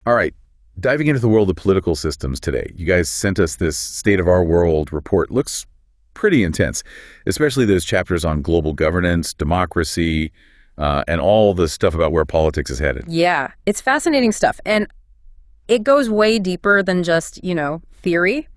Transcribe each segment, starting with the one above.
All right, diving into the world of political systems today. You guys sent us this State of Our World report. Looks pretty intense, especially those chapters on global governance, democracy, and all the stuff about where politics is headed. Yeah, it's fascinating stuff. And it goes way deeper than just, theory.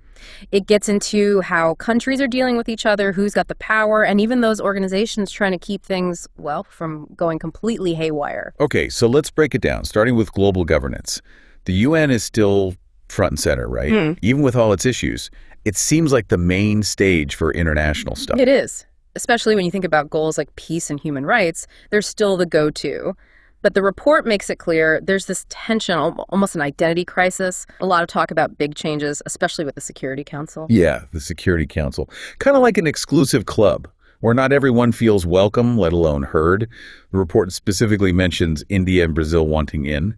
It gets into how countries are dealing with each other, who's got the power, and even those organizations trying to keep things, well, from going completely haywire. Okay, so let's break it down, starting with global governance. The UN is still front and center, right? Even with all its issues. It seems like the main stage for international stuff. It is. Especially when you think about goals like peace and human rights, they're still the go-to. But the report makes it clear there's this tension, almost an identity crisis. A lot of talk about big changes, especially with the Security Council. Yeah, the Security Council. Kind of like an exclusive club where not everyone feels welcome, let alone heard. The report specifically mentions India and Brazil wanting in.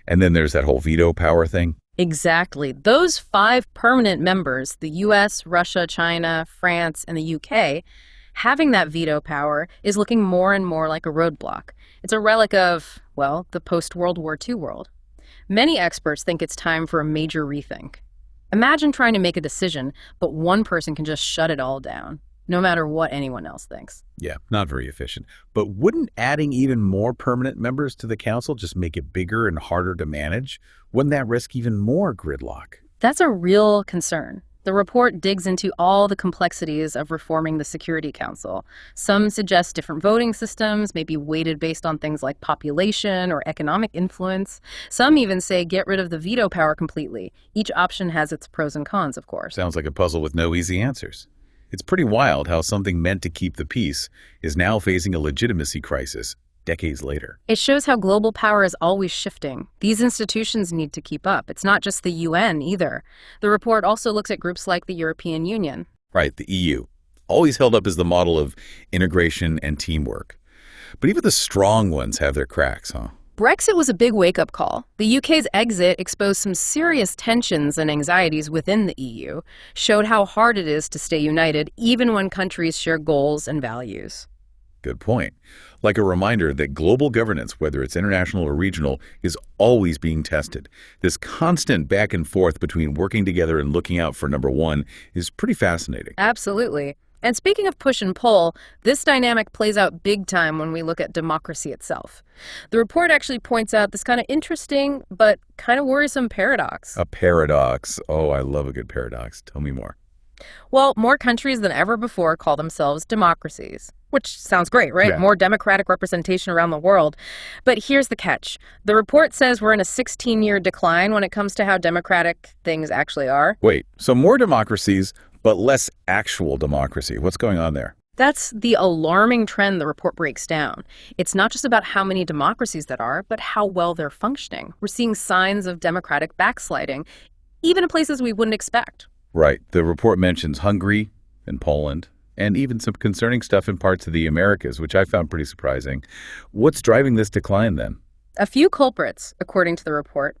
And then there's that whole veto power thing. Exactly. Those 5 permanent members, the US, Russia, China, France, and the UK, having that veto power is looking more and more like a roadblock. It's a relic of, well, the post-World War II world. Many experts think it's time for a major rethink. Imagine trying to make a decision, but one person can just shut it all down, no matter what anyone else thinks. Yeah, not very efficient. But wouldn't adding even more permanent members to the council just make it bigger and harder to manage? Wouldn't that risk even more gridlock? That's a real concern. The report digs into all the complexities of reforming the Security Council. Some suggest different voting systems, maybe weighted based on things like population or economic influence. Some even say get rid of the veto power completely. Each option has its pros and cons, of course. Sounds like a puzzle with no easy answers. It's pretty wild how something meant to keep the peace is now facing a legitimacy crisis decades later. It shows how global power is always shifting. These institutions need to keep up. It's not just the UN either. The report also looks at groups like the European Union. Right, the EU. Always held up as the model of integration and teamwork. But even the strong ones have their cracks, huh? Brexit was a big wake-up call. The UK's exit exposed some serious tensions and anxieties within the EU, showed how hard it is to stay united even when countries share goals and values. Good point. Like a reminder that global governance, whether it's international or regional, is always being tested. This constant back and forth between working together and looking out for number one is pretty fascinating. Absolutely. And speaking of push and pull, this dynamic plays out big time when we look at democracy itself. The report actually points out this kind of interesting but kind of worrisome paradox. A paradox. Oh, I love a good paradox. Tell me more. Well, more countries than ever before call themselves democracies, which sounds great, right? Yeah. More democratic representation around the world. But here's the catch. The report says we're in a 16-year decline when it comes to how democratic things actually are. Wait, so more democracies, but less actual democracy. What's going on there? That's the alarming trend the report breaks down. It's not just about how many democracies there are, but how well they're functioning. We're seeing signs of democratic backsliding, even in places we wouldn't expect. Right. The report mentions Hungary and Poland, and even some concerning stuff in parts of the Americas, which I found pretty surprising. What's driving this decline, then? A few culprits, according to the report.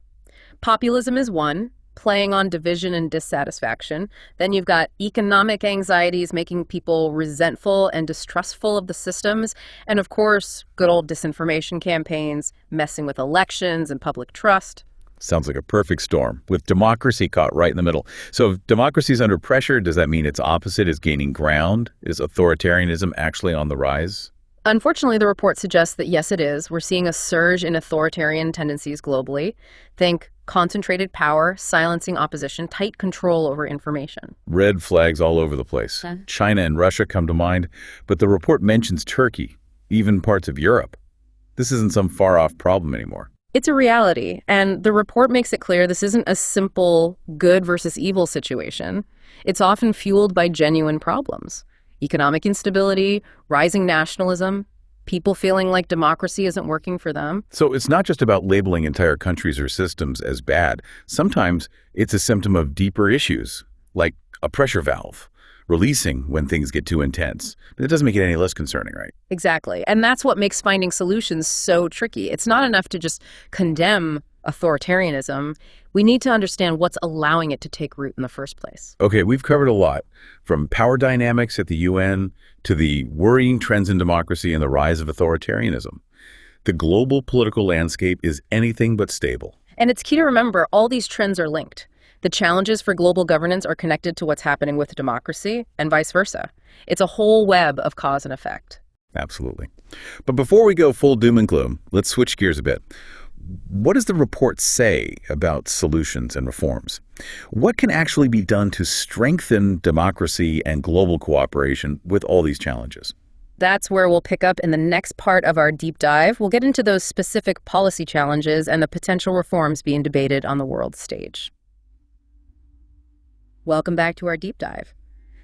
Populism is one, playing on division and dissatisfaction. Then you've got economic anxieties making people resentful and distrustful of the systems. And of course, good old disinformation campaigns, messing with elections and public trust. Sounds like a perfect storm, with democracy caught right in the middle. So if democracy is under pressure, does that mean its opposite is gaining ground? Is authoritarianism actually on the rise? Unfortunately, the report suggests that yes, it is. We're seeing a surge in authoritarian tendencies globally. Think concentrated power, silencing opposition, tight control over information. Red flags all over the place. China and Russia come to mind, but the report mentions Turkey, even parts of Europe. This isn't some far-off problem anymore. It's a reality, and the report makes it clear this isn't a simple good versus evil situation. It's often fueled by genuine problems. Economic instability, rising nationalism, people feeling like democracy isn't working for them. So it's not just about labeling entire countries or systems as bad. Sometimes it's a symptom of deeper issues, like a pressure valve, releasing when things get too intense. But it doesn't make it any less concerning, right? Exactly. And that's what makes finding solutions so tricky. It's not enough to just condemn authoritarianism. We need to understand what's allowing it to take root in the first place. Okay, we've covered a lot, from power dynamics at the UN to the worrying trends in democracy and the rise of authoritarianism. The global political landscape is anything but stable. And it's key to remember all these trends are linked. The challenges for global governance are connected to what's happening with democracy and vice versa. It's a whole web of cause and effect. Absolutely. But before we go full doom and gloom, let's switch gears a bit. What does the report say about solutions and reforms? What can actually be done to strengthen democracy and global cooperation with all these challenges? That's where we'll pick up in the next part of our deep dive. We'll get into those specific policy challenges and the potential reforms being debated on the world stage. Welcome back to our deep dive.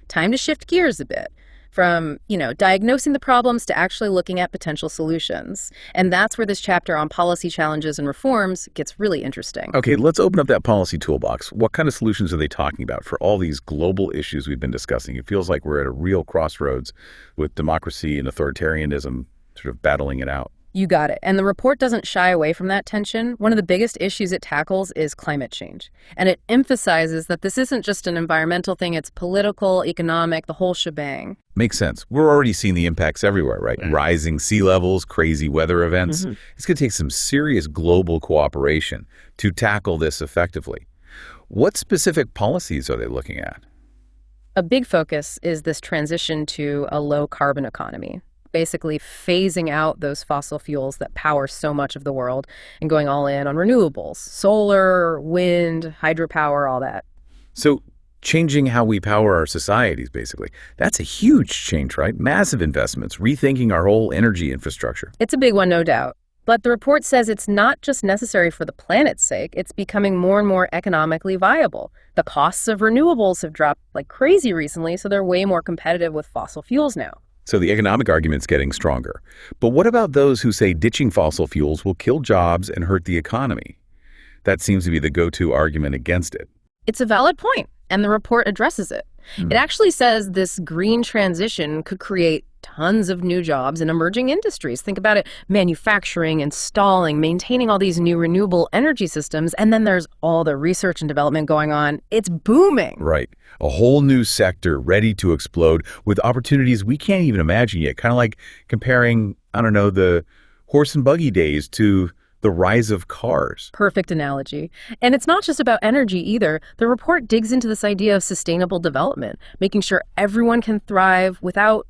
Time to shift gears a bit from, diagnosing the problems to actually looking at potential solutions. And that's where this chapter on policy challenges and reforms gets really interesting. Okay, let's open up that policy toolbox. What kind of solutions are they talking about for all these global issues we've been discussing? It feels like we're at a real crossroads with democracy and authoritarianism sort of battling it out. You got it. And the report doesn't shy away from that tension. One of the biggest issues it tackles is climate change. And it emphasizes that this isn't just an environmental thing, it's political, economic, the whole shebang. Makes sense. We're already seeing the impacts everywhere, right? Rising sea levels, crazy weather events. It's going to take some serious global cooperation to tackle this effectively. What specific policies are they looking at? A big focus is this transition to a low-carbon economy, basically phasing out those fossil fuels that power so much of the world and going all in on renewables, solar, wind, hydropower, all that. So changing how we power our societies, basically. That's a huge change, right? Massive investments, rethinking our whole energy infrastructure. It's a big one, no doubt. But the report says it's not just necessary for the planet's sake, it's becoming more and more economically viable. The costs of renewables have dropped like crazy recently, so they're way more competitive with fossil fuels now. So the economic argument's getting stronger. But what about those who say ditching fossil fuels will kill jobs and hurt the economy? That seems to be the go-to argument against it. It's a valid point, and the report addresses it. It actually says this green transition could create tons of new jobs in emerging industries. Think about it, manufacturing, installing, maintaining all these new renewable energy systems, and then there's all the research and development going on. It's booming. Right. A whole new sector ready to explode with opportunities we can't even imagine yet. Kind of like comparing, the horse and buggy days to the rise of cars. Perfect analogy. And it's not just about energy either. The report digs into this idea of sustainable development, making sure everyone can thrive without,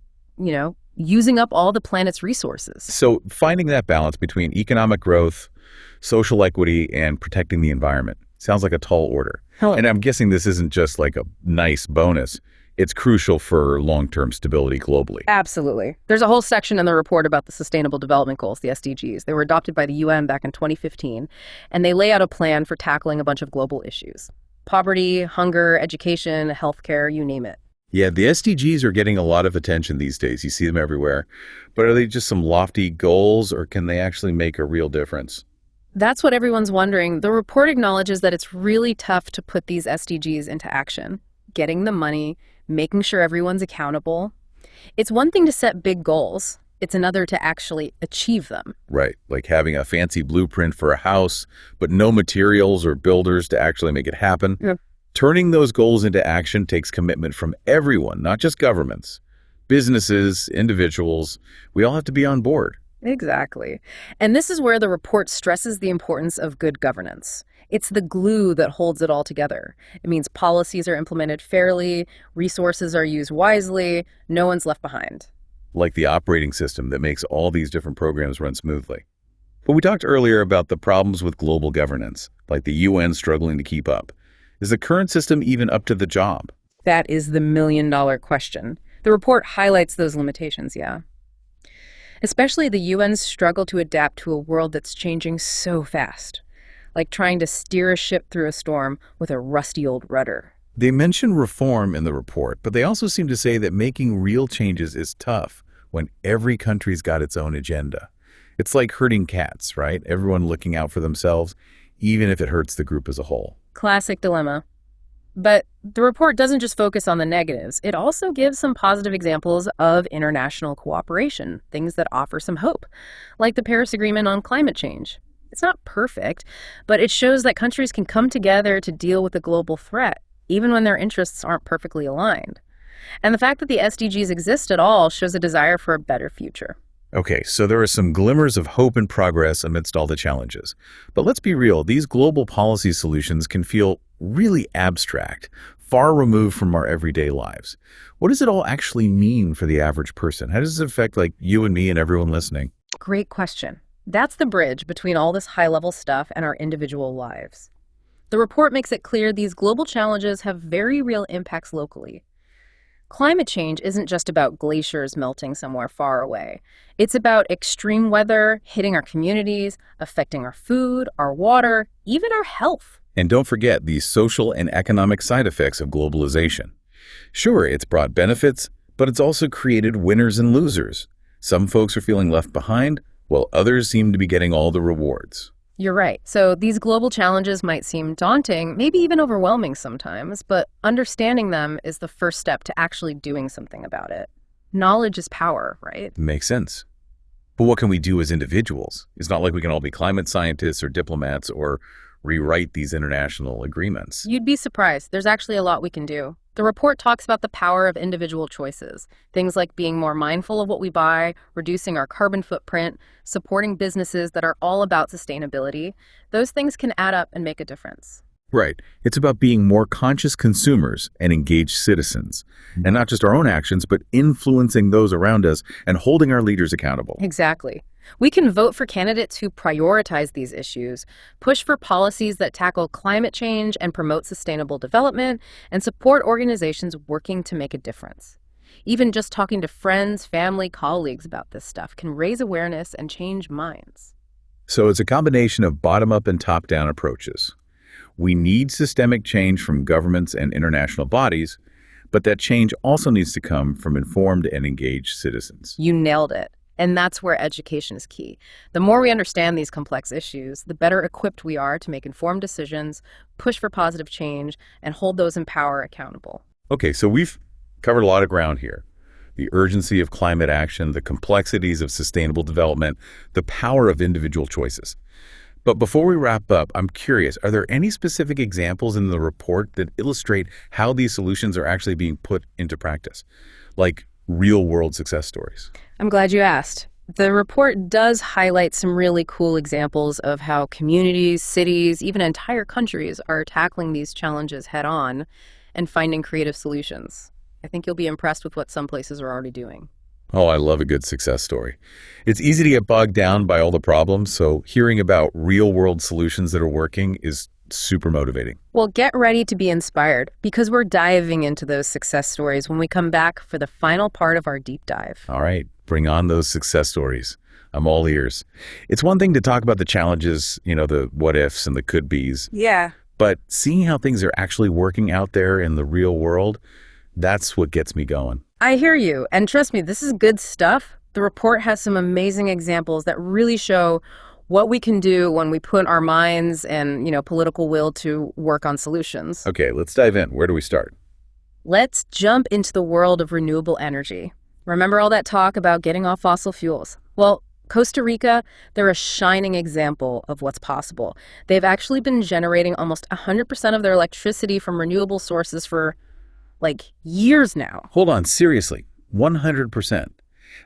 using up all the planet's resources. So finding that balance between economic growth, social equity, and protecting the environment sounds like a tall order. And I'm guessing this isn't just like a nice bonus. It's crucial for long-term stability globally. Absolutely. There's a whole section in the report about the Sustainable Development Goals, the SDGs. They were adopted by the UN back in 2015, and they lay out a plan for tackling a bunch of global issues. Poverty, hunger, education, healthcare, you name it. Yeah, the SDGs are getting a lot of attention these days. You see them everywhere. But are they just some lofty goals, or can they actually make a real difference? That's what everyone's wondering. The report acknowledges that it's really tough to put these SDGs into action. Getting the money, making sure everyone's accountable. It's one thing to set big goals. It's another to actually achieve them. Right, like having a fancy blueprint for a house, but no materials or builders to actually make it happen. Yeah. Turning those goals into action takes commitment from everyone, not just governments. Businesses, individuals, we all have to be on board. Exactly. And this is where the report stresses the importance of good governance. It's the glue that holds it all together. It means policies are implemented fairly, resources are used wisely, no one's left behind. Like the operating system that makes all these different programs run smoothly. But we talked earlier about the problems with global governance, like the UN struggling to keep up. Is the current system even up to the job? That is the million-dollar question. The report highlights those limitations, yeah. Especially the UN's struggle to adapt to a world that's changing so fast, like trying to steer a ship through a storm with a rusty old rudder. They mention reform in the report, but they also seem to say that making real changes is tough when every country's got its own agenda. It's like herding cats, right? Everyone looking out for themselves, even if it hurts the group as a whole. Classic dilemma. But the report doesn't just focus on the negatives. It also gives some positive examples of international cooperation, things that offer some hope, like the Paris Agreement on climate change. It's not perfect, but it shows that countries can come together to deal with a global threat, even when their interests aren't perfectly aligned. And the fact that the SDGs exist at all shows a desire for a better future. Okay, so there are some glimmers of hope and progress amidst all the challenges. But let's be real, these global policy solutions can feel really abstract, far removed from our everyday lives. What does it all actually mean for the average person? How does it affect like you and me and everyone listening? Great question. That's the bridge between all this high-level stuff and our individual lives. The report makes it clear these global challenges have very real impacts locally. Climate change isn't just about glaciers melting somewhere far away. It's about extreme weather hitting our communities, affecting our food, our water, even our health. And don't forget the social and economic side effects of globalization. Sure, it's brought benefits, but it's also created winners and losers. Some folks are feeling left behind, while others seem to be getting all the rewards. You're right. So these global challenges might seem daunting, maybe even overwhelming sometimes, but understanding them is the first step to actually doing something about it. Knowledge is power, right? Makes sense. But what can we do as individuals? It's not like we can all be climate scientists or diplomats or rewrite these international agreements. You'd be surprised. There's actually a lot we can do. The report talks about the power of individual choices, things like being more mindful of what we buy, reducing our carbon footprint, supporting businesses that are all about sustainability. Those things can add up and make a difference. Right. It's about being more conscious consumers and engaged citizens. And not just our own actions, but influencing those around us and holding our leaders accountable. Exactly. We can vote for candidates who prioritize these issues, push for policies that tackle climate change and promote sustainable development, and support organizations working to make a difference. Even just talking to friends, family, colleagues about this stuff can raise awareness and change minds. So it's a combination of bottom-up and top-down approaches. We need systemic change from governments and international bodies, but that change also needs to come from informed and engaged citizens. You nailed it. And that's where education is key. The more we understand these complex issues, the better equipped we are to make informed decisions, push for positive change, and hold those in power accountable. Okay, so we've covered a lot of ground here. The urgency of climate action, the complexities of sustainable development, the power of individual choices. But before we wrap up, I'm curious, are there any specific examples in the report that illustrate how these solutions are actually being put into practice? Like real-world success stories? I'm glad you asked. The report does highlight some really cool examples of how communities, cities, even entire countries are tackling these challenges head on and finding creative solutions. I think you'll be impressed with what some places are already doing. Oh, I love a good success story. It's easy to get bogged down by all the problems, so hearing about real-world solutions that are working is super motivating. Well, get ready to be inspired because we're diving into those success stories when we come back for the final part of our deep dive. All right, bring on those success stories. I'm all ears. It's one thing to talk about the challenges, the what ifs and the could be's. Yeah. But seeing how things are actually working out there in the real world, that's what gets me going. I hear you. And trust me, this is good stuff. The report has some amazing examples that really show what we can do when we put our minds and, political will to work on solutions. Okay, let's dive in. Where do we start? Let's jump into the world of renewable energy. Remember all that talk about getting off fossil fuels? Well, Costa Rica, they're a shining example of what's possible. They've actually been generating almost 100% of their electricity from renewable sources for, years now. Hold on, seriously, 100%.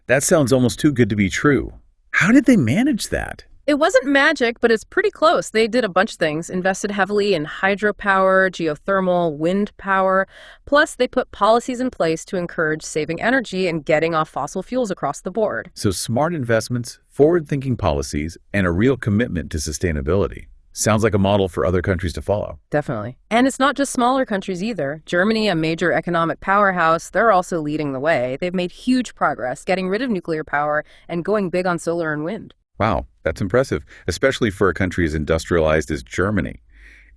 That sounds almost too good to be true. How did they manage that? It wasn't magic, but it's pretty close. They did a bunch of things, invested heavily in hydropower, geothermal, wind power. Plus, they put policies in place to encourage saving energy and getting off fossil fuels across the board. So smart investments, forward-thinking policies, and a real commitment to sustainability. Sounds like a model for other countries to follow. Definitely. And it's not just smaller countries either. Germany, a major economic powerhouse, they're also leading the way. They've made huge progress getting rid of nuclear power and going big on solar and wind. Wow, that's impressive, especially for a country as industrialized as Germany.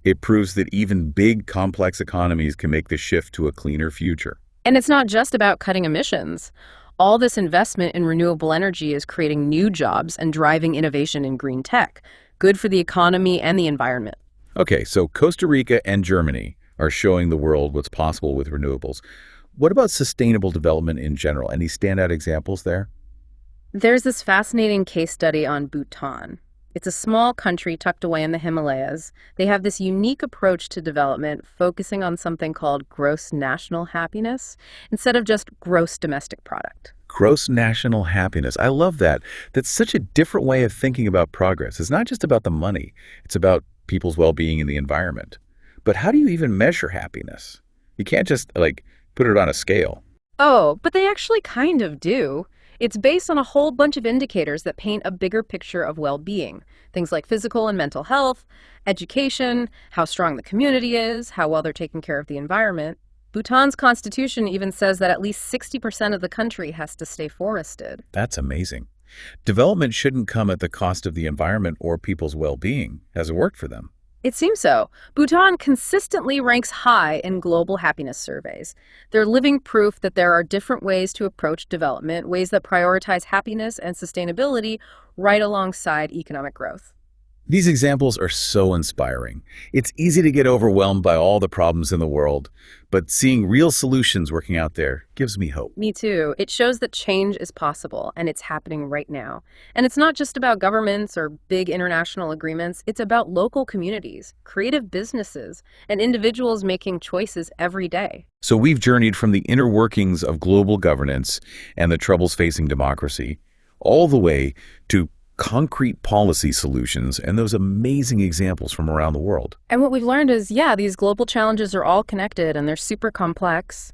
It proves that even big, complex economies can make the shift to a cleaner future. And it's not just about cutting emissions. All this investment in renewable energy is creating new jobs and driving innovation in green tech. Good for the economy and the environment. Okay, so Costa Rica and Germany are showing the world what's possible with renewables. What about sustainable development in general? Any standout examples there? There's this fascinating case study on Bhutan. It's a small country tucked away in the Himalayas. They have this unique approach to development, focusing on something called gross national happiness instead of just gross domestic product. Gross national happiness. I love that. That's such a different way of thinking about progress. It's not just about the money. It's about people's well-being and the environment. But how do you even measure happiness? You can't just, put it on a scale. Oh, but they actually kind of do. It's based on a whole bunch of indicators that paint a bigger picture of well-being. Things like physical and mental health, education, how strong the community is, how well they're taking care of the environment. Bhutan's constitution even says that at least 60% of the country has to stay forested. That's amazing. Development shouldn't come at the cost of the environment or people's well-being. Has it worked for them? It seems so. Bhutan consistently ranks high in global happiness surveys. They're living proof that there are different ways to approach development, ways that prioritize happiness and sustainability right alongside economic growth. These examples are so inspiring. It's easy to get overwhelmed by all the problems in the world, but seeing real solutions working out there gives me hope. Me too. It shows that change is possible, and it's happening right now. And it's not just about governments or big international agreements. It's about local communities, creative businesses, and individuals making choices every day. So we've journeyed from the inner workings of global governance and the troubles facing democracy, all the way to concrete policy solutions and those amazing examples from around the world. And what we've learned is, these global challenges are all connected and they're super complex.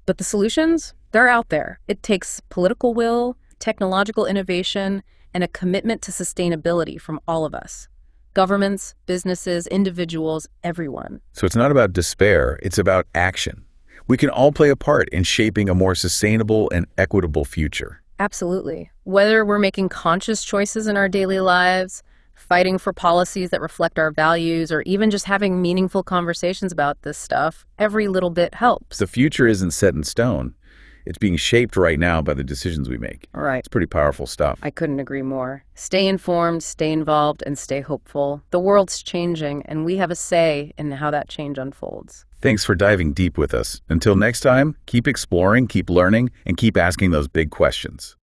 But the solutions, they're out there. It takes political will, technological innovation, and a commitment to sustainability from all of us. Governments, businesses, individuals, everyone. So it's not about despair, it's about action. We can all play a part in shaping a more sustainable and equitable future. Absolutely. Whether we're making conscious choices in our daily lives, fighting for policies that reflect our values, or even just having meaningful conversations about this stuff, every little bit helps. The future isn't set in stone. It's being shaped right now by the decisions we make. All right. It's pretty powerful stuff. I couldn't agree more. Stay informed, stay involved, and stay hopeful. The world's changing, and we have a say in how that change unfolds. Thanks for diving deep with us. Until next time, keep exploring, keep learning, and keep asking those big questions.